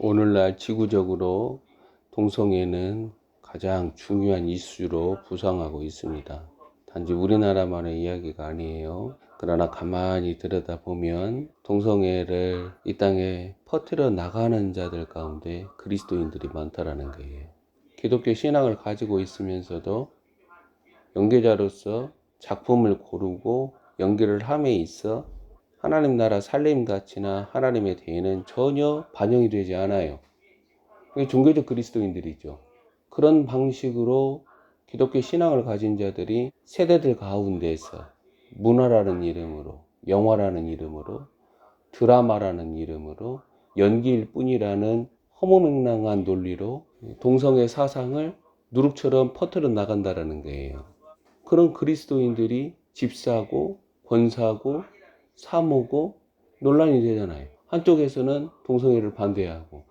오늘날 지구적으로 동성애는 가장 중요한 이슈로 부상하고 있습니다. 단지 우리나라만의 이야기가 아니에요. 그러나 가만히 들여다보면 동성애를 이 땅에 퍼뜨려 나가는 자들 가운데 그리스도인들이 많다라는 거예요. 기독교 신앙을 가지고 있으면서도 연기자로서 작품을 고르고 연기를 함에 있어 하나님 나라 살림 가치나 하나님의 대의는 전혀 반영이 되지 않아요. 그게 종교적 그리스도인들이죠. 그런 방식으로 기독교 신앙을 가진 자들이 세대들 가운데서 문화라는 이름으로, 영화라는 이름으로, 드라마라는 이름으로, 연기일 뿐이라는 허무맹랑한 논리로 동성애 사상을 누룩처럼 퍼뜨려 나간다라는 거예요. 그런 그리스도인들이 집사고 권사고 사모고 논란이 되잖아요. 한쪽에서는 동성애를 반대하고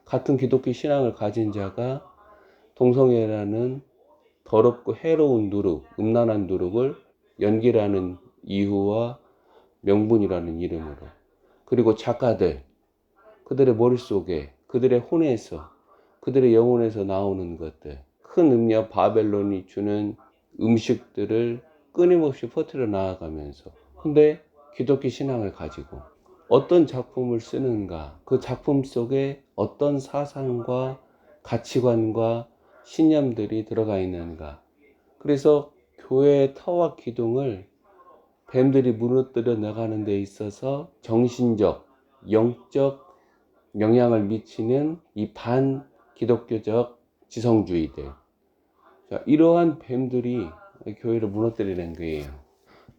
같은 기독교 신앙을 가진 자가 동성애라는 더럽고 해로운 누룩, 음란한 누룩을 연기라는 이유와 명분이라는 이름으로, 그리고 작가들, 그들의 머릿속에, 그들의 혼에서, 그들의 영혼에서 나오는 것들, 큰 음녀 바벨론이 주는 음식들을 끊임없이 퍼뜨려 나아가면서, 근데 기독교 신앙을 가지고 어떤 작품을 쓰는가, 그 작품 속에 어떤 사상과 가치관과 신념들이 들어가 있는가. 그래서 교회의 터와 기둥을 뱀들이 무너뜨려 나가는 데 있어서 정신적, 영적 영향을 미치는 이 반기독교적 지성주의들, 자, 이러한 뱀들이 교회를 무너뜨리는 거예요.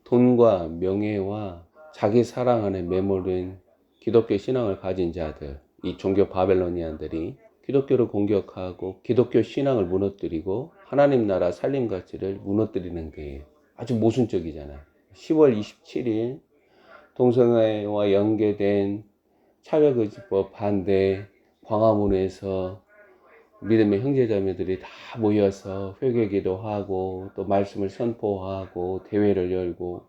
돈과 명예와 자기 사랑 안에 매몰된 기독교 신앙을 가진 자들, 이 종교 바벨로니안들이 기독교를 공격하고 기독교 신앙을 무너뜨리고 하나님 나라 살림 가치를 무너뜨리는 거예요. 아주 모순적이잖아요. 10월 27일 동성애와 연계된 차별금지법 반대 광화문에서 믿음의 형제자매들이 다 모여서 회개기도 하고 또 말씀을 선포하고 대회를 열고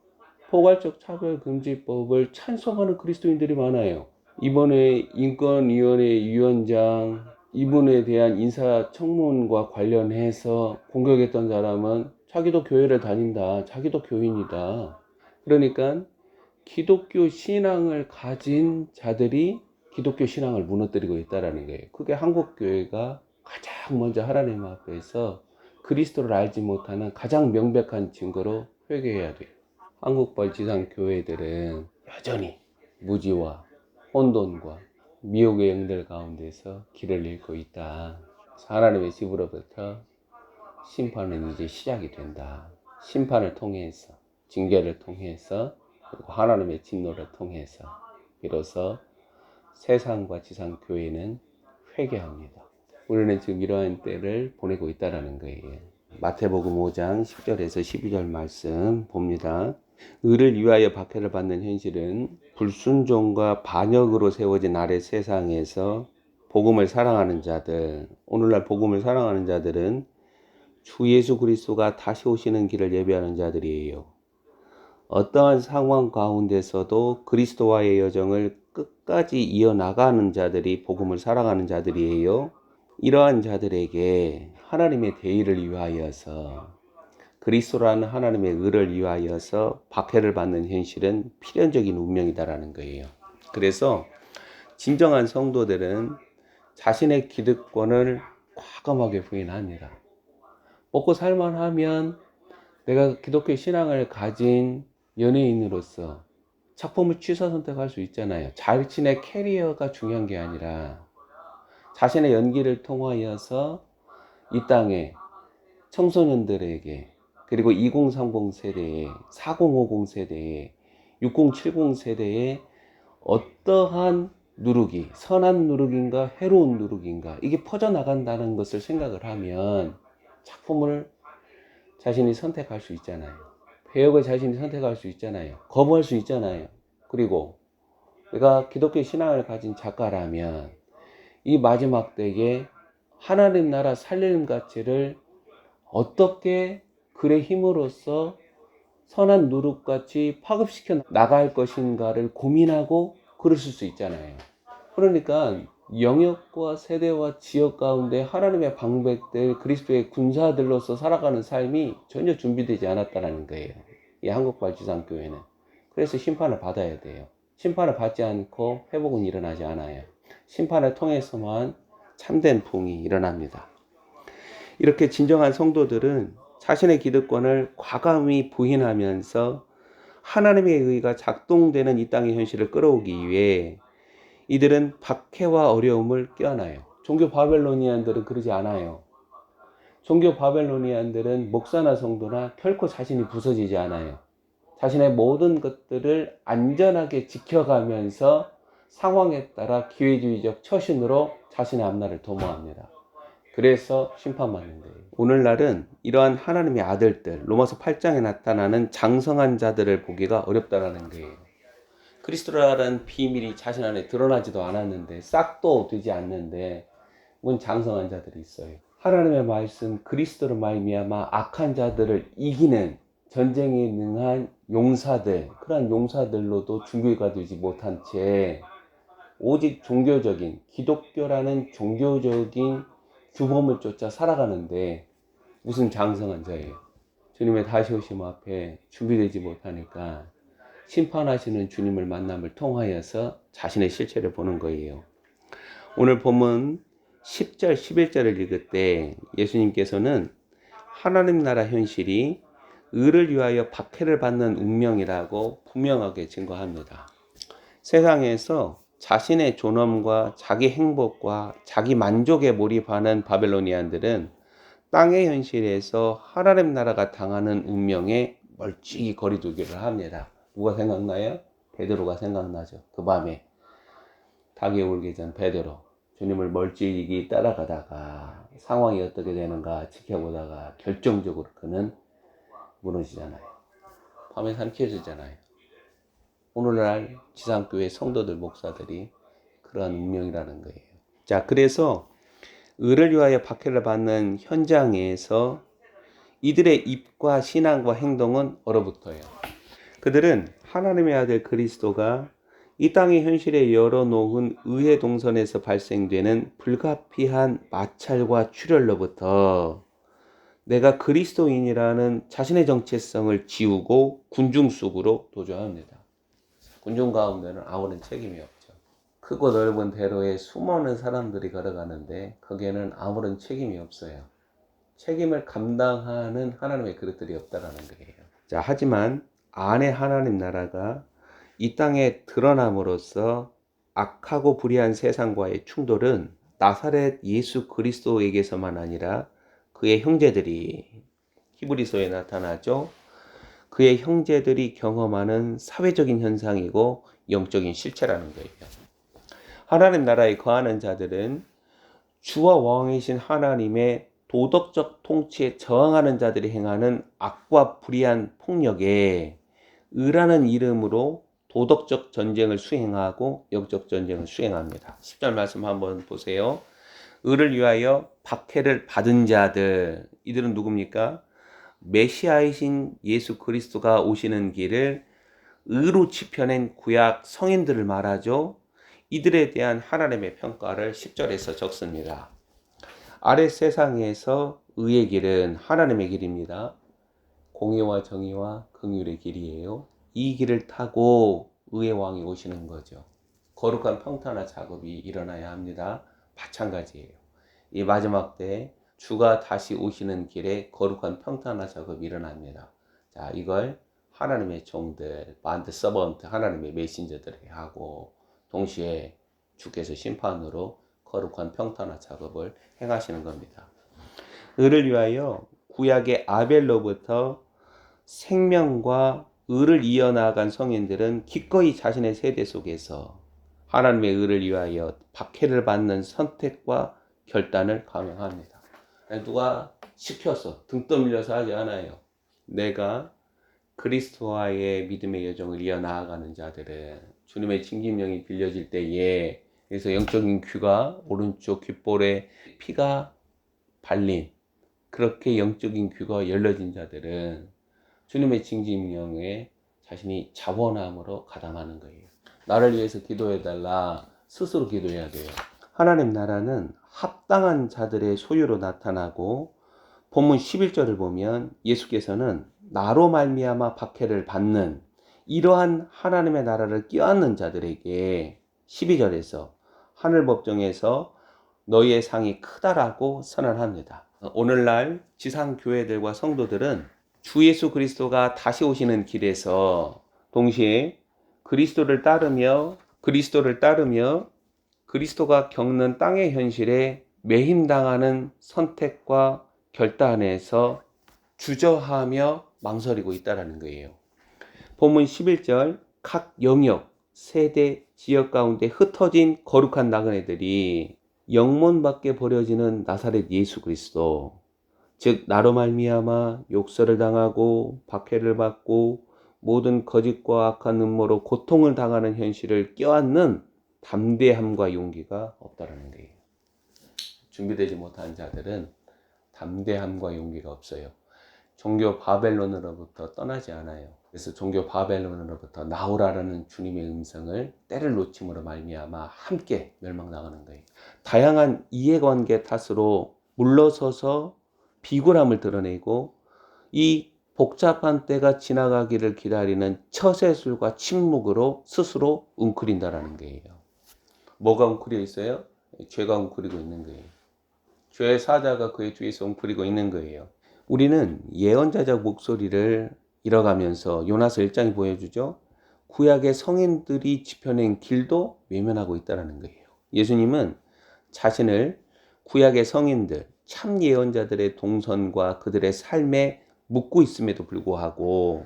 포괄적 차별금지법을 찬성하는 그리스도인들이 많아요. 이번에 인권위원회 위원장 이분에 대한 인사청문과 관련해서 공격했던 사람은 자기도 교회를 다닌다, 자기도 교인이다. 그러니까 기독교 신앙을 가진 자들이 기독교 신앙을 무너뜨리고 있다는 거예요. 그게 한국교회가 가장 먼저 하나님 앞에서 그리스도를 알지 못하는 가장 명백한 증거로 회개해야 돼요. 한국발 지상교회들은 여전히 무지와 혼돈과 미혹의 영들 가운데서 길을 잃고 있다. 하나님의 집으로부터 심판은 이제 시작이 된다. 심판을 통해서, 징계를 통해서, 그리고 하나님의 진노를 통해서 비로소 세상과 지상교회는 회개합니다. 우리는 지금 이러한 때를 보내고 있다는 거예요. 마태복음 5장 10절에서 12절 말씀 봅니다. 의를 위하여 박해를 받는 현실은 불순종과 반역으로 세워진 아래 세상에서 복음을 사랑하는 자들, 오늘날 복음을 사랑하는 자들은 주 예수 그리스도가 다시 오시는 길을 예배하는 자들이에요. 어떠한 상황 가운데서도 그리스도와의 여정을 끝까지 이어나가는 자들이 복음을 사랑하는 자들이에요. 이러한 자들에게 하나님의 대의를 위하여서, 그리스도라는 하나님의 의를 위하여서 박해를 받는 현실은 필연적인 운명이다라는 거예요. 그래서 진정한 성도들은 자신의 기득권을 과감하게 부인합니다. 먹고 살만하면 내가 기독교 신앙을 가진 연예인으로서 작품을 취사 선택할 수 있잖아요. 자신의 캐리어가 중요한 게 아니라 자신의 연기를 통하여서 이 땅에 청소년들에게, 그리고 2030 세대에, 4050 세대에, 6070 세대에 어떠한 누룩이 선한 누룩인가 해로운 누룩인가 이게 퍼져나간다는 것을 생각을 하면 작품을 자신이 선택할 수 있잖아요. 배역을 자신이 선택할 수 있잖아요. 거부할 수 있잖아요. 그리고 내가 기독교 신앙을 가진 작가라면 이 마지막 때에 하나님 나라 살림 가치를 어떻게 글의 힘으로써 선한 누룩같이 파급시켜 나갈 것인가를 고민하고 글을 쓸 수 있잖아요. 그러니까 영역과 세대와 지역 가운데 하나님의 방백들, 그리스도의 군사들로서 살아가는 삶이 전혀 준비되지 않았다는 거예요. 이 한국발 지상교회는. 그래서 심판을 받아야 돼요. 심판을 받지 않고 회복은 일어나지 않아요. 심판을 통해서만 참된 부흥이 일어납니다. 이렇게 진정한 성도들은 자신의 기득권을 과감히 부인하면서 하나님의 의가 작동되는 이 땅의 현실을 끌어오기 위해 이들은 박해와 어려움을 껴안아요. 종교 바벨로니안들은 그러지 않아요. 종교 바벨로니안들은 목사나 성도나 결코 자신이 부서지지 않아요. 자신의 모든 것들을 안전하게 지켜가면서 상황에 따라 기회주의적 처신으로 자신의 앞날을 도모합니다. 그래서 심판받는 거예요. 오늘날은 이러한 하나님의 아들들, 로마서 8장에 나타나는 장성한 자들을 보기가 어렵다라는 거예요. 그리스도라는 비밀이 자신 안에 드러나지도 않았는데, 싹도 되지 않는데 뭔 장성한 자들이 있어요. 하나님의 말씀 그리스도로 말미암아 악한 자들을 이기는 전쟁에 능한 용사들, 그러한 용사들로도 준비가 되지 못한 채 오직 종교적인, 기독교라는 종교적인 규범을 쫓아 살아가는데 무슨 장성한 자예요. 주님의 다시 오심 앞에 준비되지 못하니까 심판하시는 주님을 만남을 통하여서 자신의 실체를 보는 거예요. 오늘 본문 10절, 11절을 읽을 때 예수님께서는 하나님 나라 현실이 의를 위하여 박해를 받는 운명이라고 분명하게 증거합니다. 세상에서 자신의 존엄과 자기 행복과 자기 만족에 몰입하는 바벨로니안들은 땅의 현실에서 하나님 나라가 당하는 운명에 멀찍이 거리두기를 합니다. 누가 생각나요? 베드로가 생각나죠. 그 밤에 닭이 울기 전 베드로 주님을 멀찍이 따라가다가 상황이 어떻게 되는가 지켜보다가 결정적으로 그는 무너지잖아요. 밤에 삼켜지잖아요. 오늘날 지상교회 성도들 목사들이 그러한 운명이라는 거예요. 자, 그래서 의를 위하여 박해를 받는 현장에서 이들의 입과 신앙과 행동은 얼어붙어요. 그들은 하나님의 아들 그리스도가 이 땅의 현실에 열어놓은 의의 동선에서 발생되는 불가피한 마찰과 출혈로부터 내가 그리스도인이라는 자신의 정체성을 지우고 군중 속으로 도주합니다. 군중 가운데는 아무런 책임이 없죠. 크고 넓은 대로에 수많은 사람들이 걸어가는데 거기에는 아무런 책임이 없어요. 책임을 감당하는 하나님의 그릇들이 없다라는 거예요. 자, 하지만 안에 하나님 나라가 이 땅에 드러남으로써 악하고 불의한 세상과의 충돌은 나사렛 예수 그리스도에게서만 아니라 그의 형제들이 히브리서에 나타나죠. 그의 형제들이 경험하는 사회적인 현상이고 영적인 실체라는 거예요. 하나님 나라에 거하는 자들은 주와 왕이신 하나님의 도덕적 통치에 저항하는 자들이 행하는 악과 불의한 폭력에 의라는 이름으로 도덕적 전쟁을 수행하고 영적 전쟁을 수행합니다. 10절 말씀 한번 보세요. 의를 위하여 박해를 받은 자들, 이들은 누굽니까? 메시아이신 예수 그리스도가 오시는 길을 의로 지펴낸 구약 성인들을 말하죠. 이들에 대한 하나님의 평가를 10절에서 적습니다. 아랫 세상에서 의의 길은 하나님의 길입니다. 공의와 정의와 긍휼의 길이에요. 이 길을 타고 의의 왕이 오시는 거죠. 거룩한 평탄화 작업이 일어나야 합니다. 마찬가지예요. 이 마지막 때 주가 다시 오시는 길에 거룩한 평탄화 작업이 일어납니다. 자, 이걸 하나님의 종들, 만드 서번트, 하나님의 메신저들이 하고 동시에 주께서 심판으로 거룩한 평탄화 작업을 행하시는 겁니다. 의를 위하여 구약의 아벨로부터 생명과 의를 이어나간 성인들은 기꺼이 자신의 세대 속에서 하나님의 의를 위하여 박해를 받는 선택과 결단을 강요합니다. 누가 시켜서 등 떠밀려서 하지 않아요. 내가 그리스도와의 믿음의 여정을 이어나가는 자들은 주님의 징집령이 빌려질 때에 그래서 영적인 귀가 오른쪽 귓볼에 피가 발린 그렇게 영적인 귀가 열려진 자들은 주님의 징집령에 자신이 자원함으로 가담하는 거예요. 나를 위해서 기도해달라 스스로 기도해야 돼요. 하나님 나라는 합당한 자들의 소유로 나타나고 본문 11절을 보면 예수께서는 나로 말미암아 박해를 받는 이러한 하나님의 나라를 껴안는 자들에게 12절에서 하늘 법정에서 너희의 상이 크다라고 선언합니다. 오늘날 지상 교회들과 성도들은 주 예수 그리스도가 다시 오시는 길에서 동시에 그리스도를 따르며 그리스도가 겪는 땅의 현실에 매힘당하는 선택과 결단에서 주저하며 망설이고 있다는 거예요. 본문 11절 각 영역, 세대, 지역 가운데 흩어진 거룩한 나그네들이 영문 밖에 버려지는 나사렛 예수 그리스도, 즉 나로 말미암아 욕설을 당하고 박해를 받고 모든 거짓과 악한 음모로 고통을 당하는 현실을 껴안는 담대함과 용기가 없다는 거예요. 준비되지 못한 자들은 담대함과 용기가 없어요. 종교 바벨론으로부터 떠나지 않아요. 그래서 종교 바벨론으로부터 나오라라는 주님의 음성을 때를 놓침으로 말미암아 함께 멸망당하는 거예요. 다양한 이해관계 탓으로 물러서서 비굴함을 드러내고 이 복잡한 때가 지나가기를 기다리는 처세술과 침묵으로 스스로 웅크린다라는 거예요. 뭐가 웅크려 있어요? 죄가 웅크리고 있는 거예요. 죄의 사자가 그의 주에서 웅크리고 있는 거예요. 우리는 예언자적 목소리를 잃어가면서 요나서 1장이 보여주죠. 구약의 성인들이 지펴낸 길도 외면하고 있다는 거예요. 예수님은 자신을 구약의 성인들, 참 예언자들의 동선과 그들의 삶에 묻고 있음에도 불구하고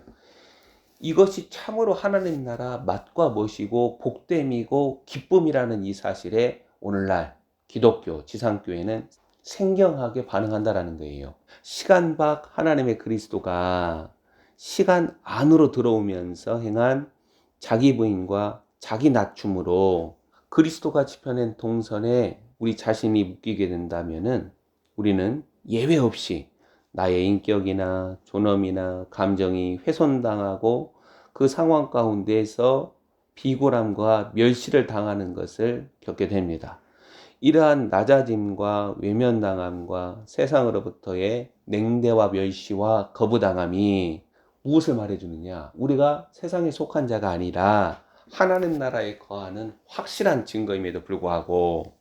이것이 참으로 하나님 나라 맛과 멋이고 복됨이고 기쁨이라는 이 사실에 오늘날 기독교 지상교회는 생경하게 반응한다라는 거예요. 시간 밖 하나님의 그리스도가 시간 안으로 들어오면서 행한 자기 부인과 자기 낮춤으로 그리스도가 지펴낸 동선에 우리 자신이 묶이게 된다면은 우리는 예외 없이 나의 인격이나 존엄이나 감정이 훼손당하고 그 상황 가운데에서 비굴함과 멸시를 당하는 것을 겪게 됩니다. 이러한 낮아짐과 외면당함과 세상으로부터의 냉대와 멸시와 거부당함이 무엇을 말해주느냐? 우리가 세상에 속한 자가 아니라 하나님 나라에 거하는 확실한 증거임에도 불구하고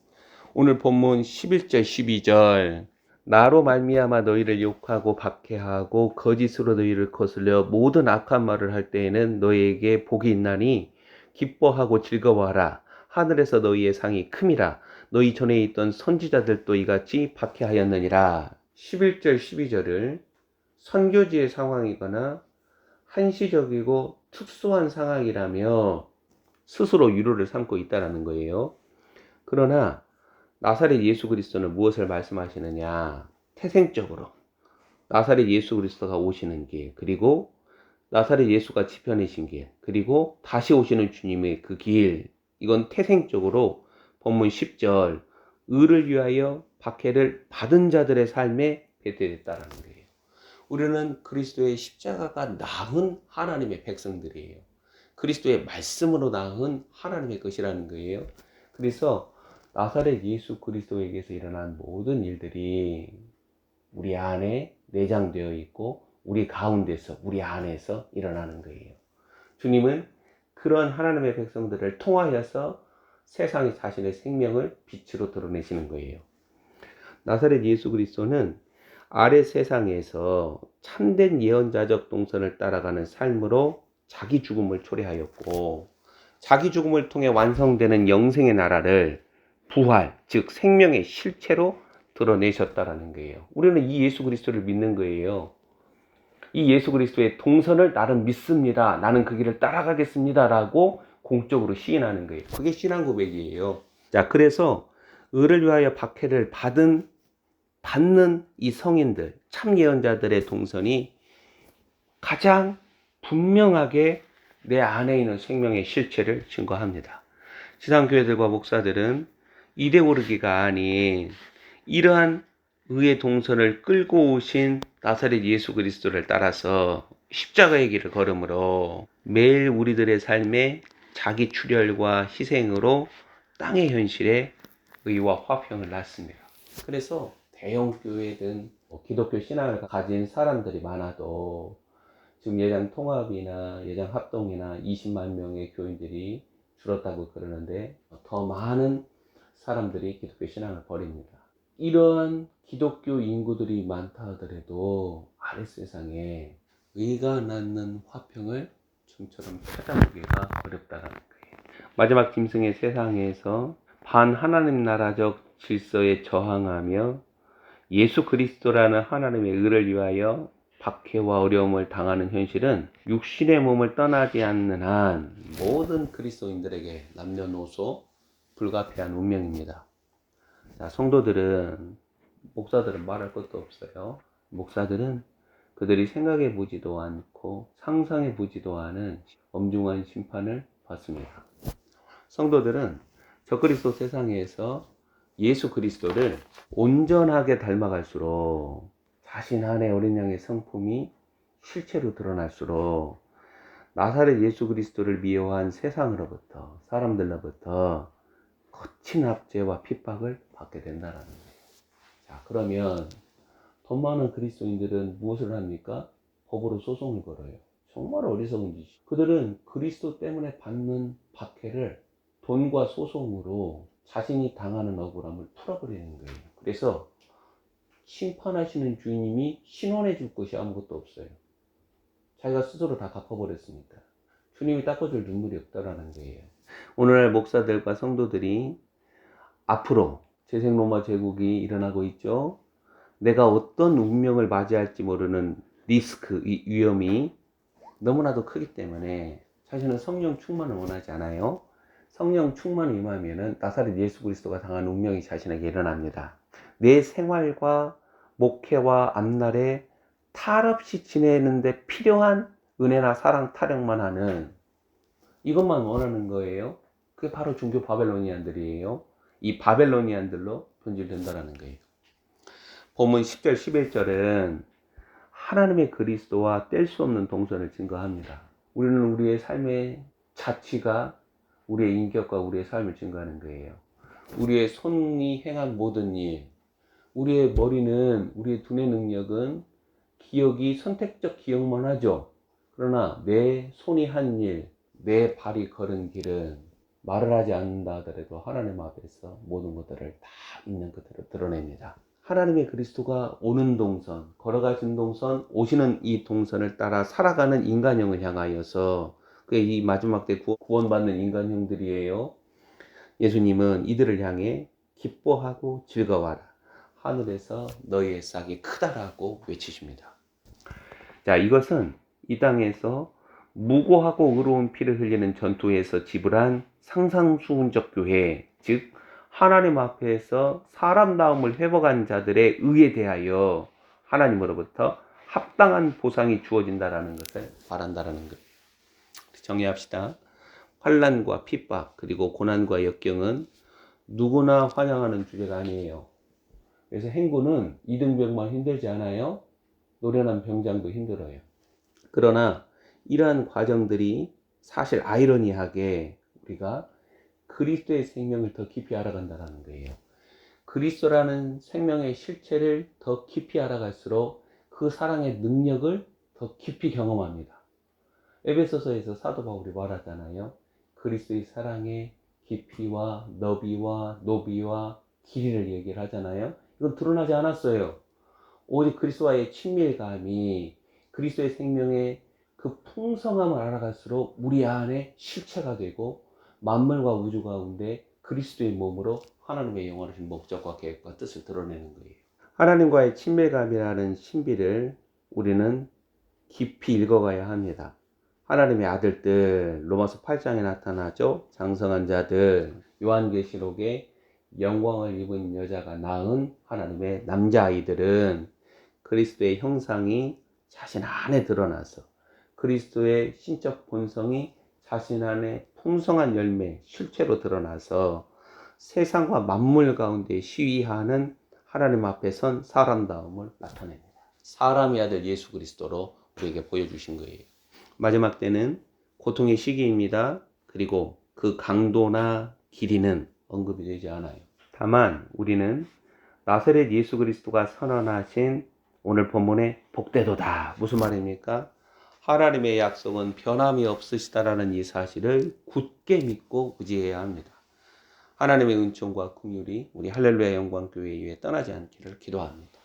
오늘 본문 11절 12절 나로 말미암아 너희를 욕하고 박해하고 거짓으로 너희를 거슬려 모든 악한 말을 할 때에는 너희에게 복이 있나니 기뻐하고 즐거워하라. 하늘에서 너희의 상이 큼이라. 너희 전에 있던 선지자들도 이같이 박해하였느니라. 11절 12절을 선교지의 상황이거나 한시적이고 특수한 상황이라며 스스로 위로를 삼고 있다는 거예요. 그러나 나사렛 예수 그리스도는 무엇을 말씀하시느냐? 태생적으로 나사렛 예수 그리스도가 오시는 길, 그리고 나사렛 예수가 지펴내신 길, 그리고 다시 오시는 주님의 그 길, 이건 태생적으로 본문 10절 의를 위하여 박해를 받은 자들의 삶에 배태됐다는 거예요. 우리는 그리스도의 십자가가 낳은 하나님의 백성들이에요. 그리스도의 말씀으로 낳은 하나님의 것이라는 거예요. 그래서 나사렛 예수 그리스도에게서 일어난 모든 일들이 우리 안에 내장되어 있고 우리 가운데서 우리 안에서 일어나는 거예요. 주님은 그런 하나님의 백성들을 통하여서 세상에 자신의 생명을 빛으로 드러내시는 거예요. 나사렛 예수 그리스도는 아래 세상에서 참된 예언자적 동선을 따라가는 삶으로 자기 죽음을 초래하였고 자기 죽음을 통해 완성되는 영생의 나라를 부활, 즉 생명의 실체로 드러내셨다라는 거예요. 우리는 이 예수 그리스도를 믿는 거예요. 이 예수 그리스도의 동선을 나는 믿습니다. 나는 그 길을 따라가겠습니다. 라고 공적으로 시인하는 거예요. 그게 신앙 고백이에요. 자, 그래서 의를 위하여 박해를 받는 이 성인들, 참 예언자들의 동선이 가장 분명하게 내 안에 있는 생명의 실체를 증거합니다. 지상교회들과 목사들은 이래 오르기가 아닌 이러한 의의 동선을 끌고 오신 나사렛 예수 그리스도를 따라서 십자가의 길을 걸음으로 매일 우리들의 삶에 자기 출혈과 희생으로 땅의 현실에 의와 화평을 낳습니다. 그래서 대형 교회든 기독교 신앙을 가진 사람들이 많아도 지금 예장 통합이나 예장 합동이나 20만 명의 교인들이 줄었다고 그러는데 더 많은 사람들이 기독교 신앙을 버립니다. 이러한 기독교 인구들이 많다 하더라도 아랫세상에 의가 낳는 화평을 좀처럼 찾아보기가 어렵다는 거예요. 마지막 짐승의 세상에서 반하나님 나라적 질서에 저항하며 예수 그리스도라는 하나님의 의를 위하여 박해와 어려움을 당하는 현실은 육신의 몸을 떠나지 않는 한 모든 그리스도인들에게 남녀노소 불가피한 운명입니다. 자, 성도들은, 목사들은 말할 것도 없어요. 목사들은 그들이 생각해 보지도 않고 상상해 보지도 않은 엄중한 심판을 받습니다. 성도들은 적그리스도 세상에서 예수 그리스도를 온전하게 닮아갈수록 자신 안에 어린 양의 성품이 실체로 드러날수록 나사렛 예수 그리스도를 미워한 세상으로부터, 사람들로부터 거친 압제와 핍박을 받게 된다는 거예요. 자, 그러면 돈 많은 그리스도인들은 무엇을 합니까? 법으로 소송을 걸어요. 정말 어리석은 짓이. 그들은 그리스도 때문에 받는 박해를 돈과 소송으로 자신이 당하는 억울함을 풀어버리는 거예요. 그래서 심판하시는 주님이 신원해 줄 것이 아무것도 없어요. 자기가 스스로 다 갚아버렸으니까. 주님이 닦아줄 눈물이 없다라는 거예요. 오늘날 목사들과 성도들이 앞으로 재생로마 제국이 일어나고 있죠. 내가 어떤 운명을 맞이할지 모르는 리스크, 이 위험이 너무나도 크기 때문에 자신은 성령 충만을 원하지 않아요. 성령 충만을 임하면은 나사렛 예수 그리스도가 당한 운명이 자신에게 일어납니다. 내 생활과 목회와 앞날에 탈 없이 지내는데 필요한 은혜나 사랑 타령만 하는 이것만 원하는 거예요. 그게 바로 중교 바벨로니안들이에요. 이 바벨로니안들로 변질된다는 거예요. 본문 10절 11절은 하나님의 그리스도와 뗄 수 없는 동선을 증거합니다. 우리는 우리의 삶의 자취가 우리의 인격과 우리의 삶을 증거하는 거예요. 우리의 손이 행한 모든 일, 우리의 머리는, 우리의 두뇌 능력은 기억이 선택적 기억만 하죠. 그러나 내 손이 한 일, 내 발이 걸은 길은 말을 하지 않는다 하더라도 하나님 앞에서 모든 것들을 다 있는 그대로 드러냅니다. 하나님의 그리스도가 오는 동선, 걸어가신 동선, 오시는 이 동선을 따라 살아가는 인간형을 향하여서 그게 이 마지막 때 구원받는 인간형들이에요. 예수님은 이들을 향해 기뻐하고 즐거워하라. 하늘에서 너희의 싹이 크다라고 외치십니다. 자, 이것은 이 땅에서 무고하고 의로운 피를 흘리는 전투에서 지불한 상상수훈적 교회, 즉 하나님 앞에서 사람다움을 회복한 자들의 의에 대하여 하나님으로부터 합당한 보상이 주어진다라는 것을 말한다라는 것. 정리합시다. 환난과 핍박 그리고 고난과 역경은 누구나 환영하는 주제가 아니에요. 그래서 행군은 이등병만 힘들지 않아요. 노련한 병장도 힘들어요. 그러나 이러한 과정들이 사실 아이러니하게 우리가 그리스도의 생명을 더 깊이 알아간다는 거예요. 그리스도라는 생명의 실체를 더 깊이 알아갈수록 그 사랑의 능력을 더 깊이 경험합니다. 에베소서에서 사도 바울이 말하잖아요. 그리스도의 사랑의 깊이와 너비와 노비와 길이를 얘기를 하잖아요. 이건 드러나지 않았어요. 오직 그리스도와의 친밀감이 그리스도의 생명의 그 풍성함을 알아갈수록 우리 안에 실체가 되고 만물과 우주 가운데 그리스도의 몸으로 하나님의 영원하신 목적과 계획과 뜻을 드러내는 거예요. 하나님과의 친밀감이라는 신비를 우리는 깊이 읽어가야 합니다. 하나님의 아들들, 로마서 8장에 나타나죠. 장성한 자들, 요한계시록에 영광을 입은 여자가 낳은 하나님의 남자아이들은 그리스도의 형상이 자신 안에 드러나서 그리스도의 신적 본성이 자신 안에 풍성한 열매, 실체로 드러나서 세상과 만물 가운데 시위하는 하나님 앞에 선 사람다움을 나타냅니다. 사람의 아들 예수 그리스도로 우리에게 보여주신 거예요. 마지막 때는 고통의 시기입니다. 그리고 그 강도나 길이는 언급이 되지 않아요. 다만 우리는 나사렛 예수 그리스도가 선언하신 오늘 본문의 복되도다. 무슨 말입니까? 하나님의 약속은 변함이 없으시다라는 이 사실을 굳게 믿고 의지해야 합니다. 하나님의 은총과 긍휼이 우리 할렐루야 영광교회 위에 떠나지 않기를 기도합니다.